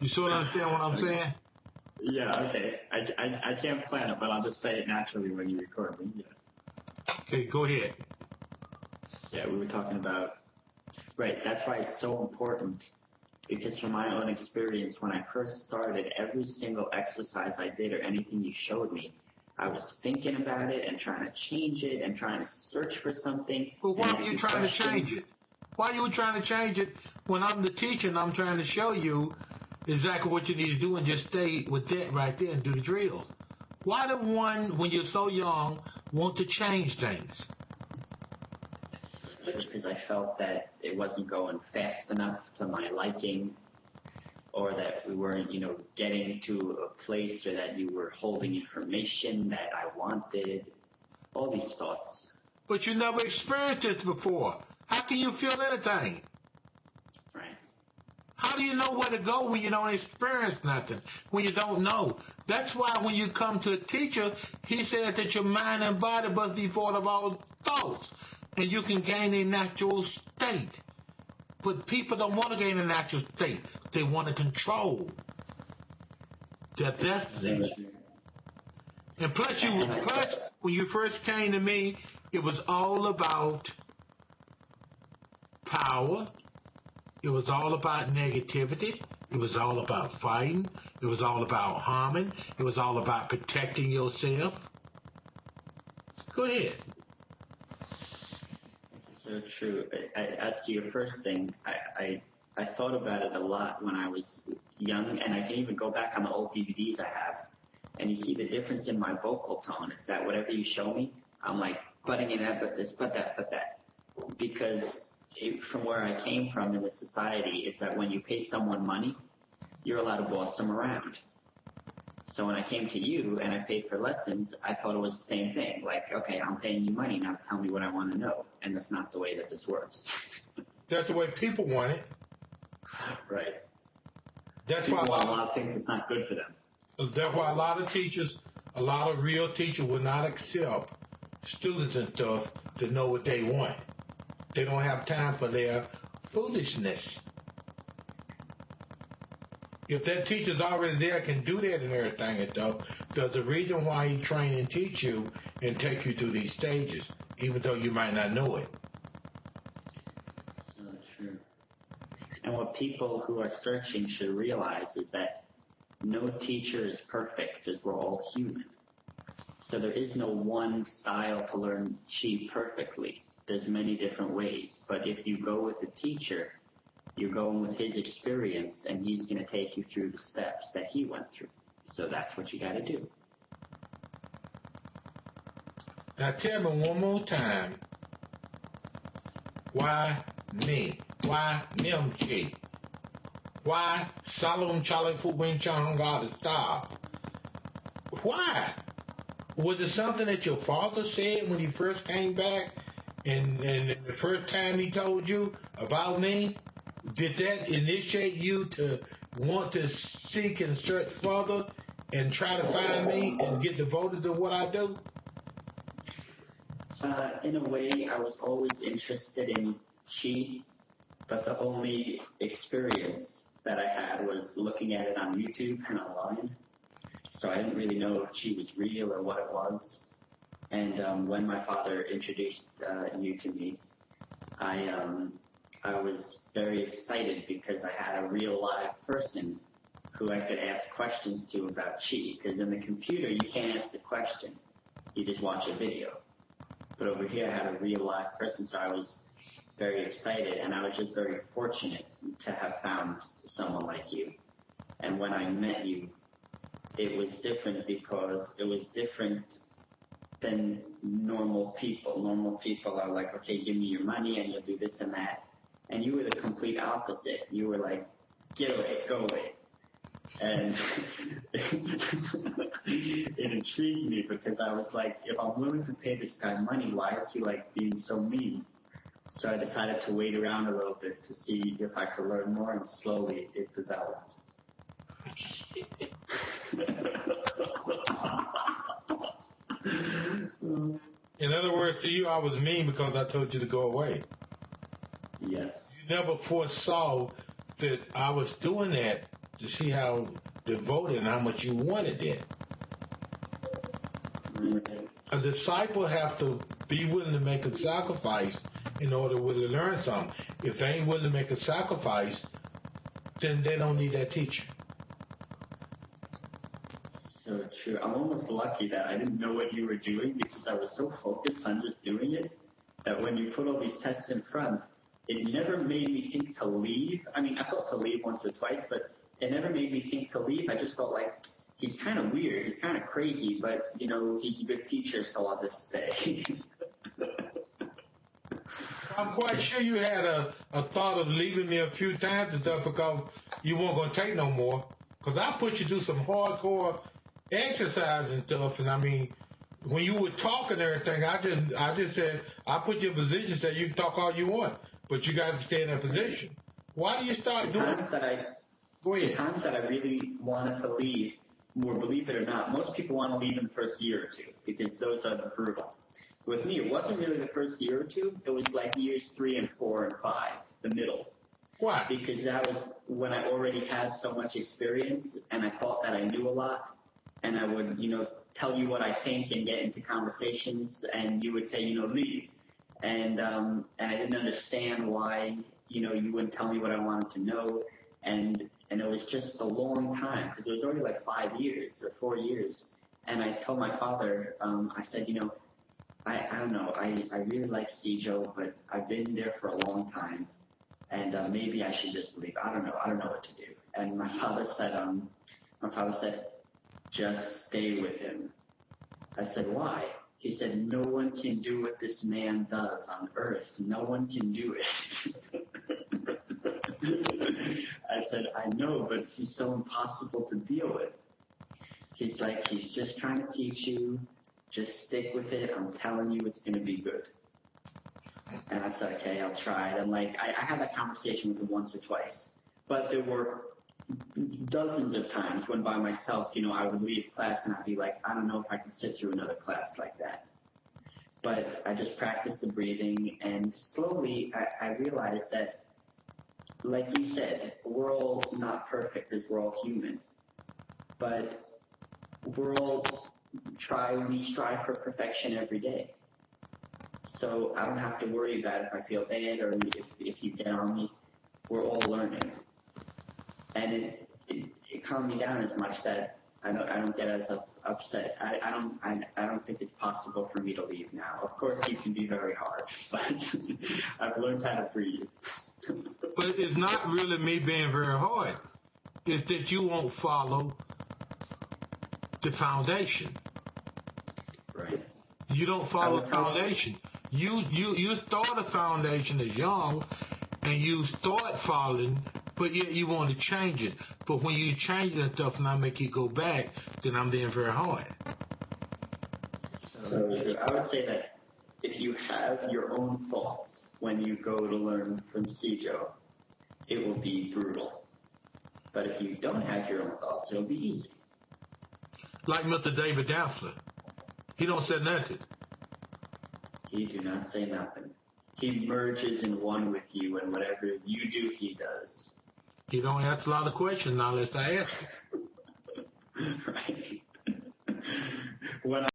You sort of understand what I'm saying? Yeah, okay. I can't plan it, but I'll just say it naturally when you record me. Yeah. Okay, go ahead. Yeah, we were talking about, right, that's why it's so important, because from my own experience, when I first started, every single exercise I did or anything you showed me, I was thinking about it and trying to change it and trying to search for something. Well, why are you trying to change it? Why are you trying to change it when I'm the teacher and I'm trying to show you exactly what you need to do and just stay with that right there and do the drills? Why the one, when you're so young, want to change things? Because I felt that it wasn't going fast enough to my liking, or that we weren't, getting to a place, or that you were holding information that I wanted. All these thoughts. But you never experienced this before. How can you feel anything? Right. How do you know where to go when you don't experience nothing, when you don't know? That's why when you come to a teacher, he said that your mind and body must be void of all thoughts, and you can gain a natural state. But people don't want to gain a natural state. They want to control their destiny. And plus, when you first came to me, it was all about power. It was all about negativity. It was all about fighting. It was all about harming. It was all about protecting yourself. Go ahead. So true. As to your first thing, I thought about it a lot when I was young, and I can even go back on the old DVDs I have, and you see the difference in my vocal tone. It's that whatever you show me, I'm like butting it up, but this, but that. Because from where I came from in the society, it's that when you pay someone money, you're allowed to boss them around. So when I came to you and I paid for lessons, I thought it was the same thing. Like, okay, I'm paying you money, now tell me what I want to know. And that's not the way that this works. That's the way people want it. Right. That's people why want a lot of things that's not good for them. That's why a lot of teachers, a lot of real teachers will not accept students and stuff to know what they want. They don't have time for their foolishness. If that teacher's already there, can do that and everything, there's a reason why he train and teach you and take you through these stages, even though you might not know it. So true. And what people who are searching should realize is that no teacher is perfect, because we're all human. So there is no one style to learn Chi perfectly. There's many different ways. But if you go with a teacher, you're going with his experience, and he's going to take you through the steps that he went through. So that's what you got to do. Now tell me one more time, why me? Why Mimchi? Why Salon Charlie Fu Wing Chang God Star? Why? Was it something that your father said when he first came back, and the first time he told you about me? Did that initiate you to want to seek and search further and try to find me and get devoted to what I do? In a way, I was always interested in Chi, but the only experience that I had was looking at it on YouTube and online. So I didn't really know if Chi was real or what it was. And when my father introduced you to me, I was very excited because I had a real live person who I could ask questions to about Chi. Because in the computer, you can't ask the question. You just watch a video. But over here, I had a real live person, so I was very excited. And I was just very fortunate to have found someone like you. And when I met you, it was different because it was different than normal people. Normal people are like, okay, give me your money and you'll do this and that. And you were the complete opposite. You were like, get away, go away. And it intrigued me because I was like, if I'm willing to pay this guy money, why is he like being so mean? So I decided to wait around a little bit to see if I could learn more, and slowly it developed. In other words, to you, I was mean because I told you to go away. Yes. You never foresaw that I was doing that to see how devoted and how much you wanted it. A disciple have to be willing to make a sacrifice in order to really learn something. If they ain't willing to make a sacrifice, then they don't need that teacher. So true. I'm almost lucky that I didn't know what you were doing because I was so focused on just doing it that when you put all these tests in front, it never made me think to leave. I mean, I thought to leave once or twice, but it never made me think to leave. I just felt like he's kind of weird, he's kind of crazy, but, you know, he's a good teacher, so I'll just stay. I'm quite sure you had a thought of leaving me a few times and stuff because you weren't going to take no more. Because I put you through some hardcore exercise and stuff, and I mean, when you were talking and everything, I just said, I put you in a position and said you can talk all you want, but you got to stay in that position. Why do you start doing times that I Go ahead. The times that I really wanted to leave were, believe it or not, most people want to leave in the first year or two because those are the brutal. With me, it wasn't really the first year or two. It was like years 3 and 4 and 5, the middle. Why? Because that was when I already had so much experience and I thought that I knew a lot. And I would, you know, tell you what I think and get into conversations and you would say, you know, leave. And I didn't understand why, you know, you wouldn't tell me what I wanted to know. And it was just a long time because it was already like 5 years or 4 years. And I told my father, I said, you know, I don't know, I really like Sijo, but I've been there for a long time. And maybe I should just leave. I don't know what to do. And my father said, just stay with him. I said, why? He said, no one can do what this man does on earth. No one can do it. I said, I know, but he's so impossible to deal with. He's like, he's just trying to teach you. Just stick with it. I'm telling you it's going to be good. And I said, okay, I'll try it. And like, I had that conversation with him once or twice. But there were dozens of times when by myself, you know, I would leave class and I'd be like, I don't know if I can sit through another class like that. But I just practiced the breathing and slowly I realized that, like you said, we're all not perfect because we're all human. But we strive for perfection every day. So I don't have to worry about if I feel bad or if you get on me. We're all learning. And it calmed me down as much that I don't get as upset. I don't think it's possible for me to leave now. Of course, you can be very hard, but I've learned how to breathe. But it's not really me being very hard. It's that you won't follow the foundation. Right. You don't follow the foundation. You start a foundation as young, and you start following, but yet you want to change it. But when you change that stuff and I make you go back, then I'm being very hard. So I would say that if you have your own thoughts when you go to learn from Sijo, it will be brutal. But if you don't have your own thoughts, it'll be easy. Like Mr. David Dampster. He don't say nothing. He do not say nothing. He merges in one with you, and whatever you do, he does. He don't ask a lot of questions now unless I ask him. Right. When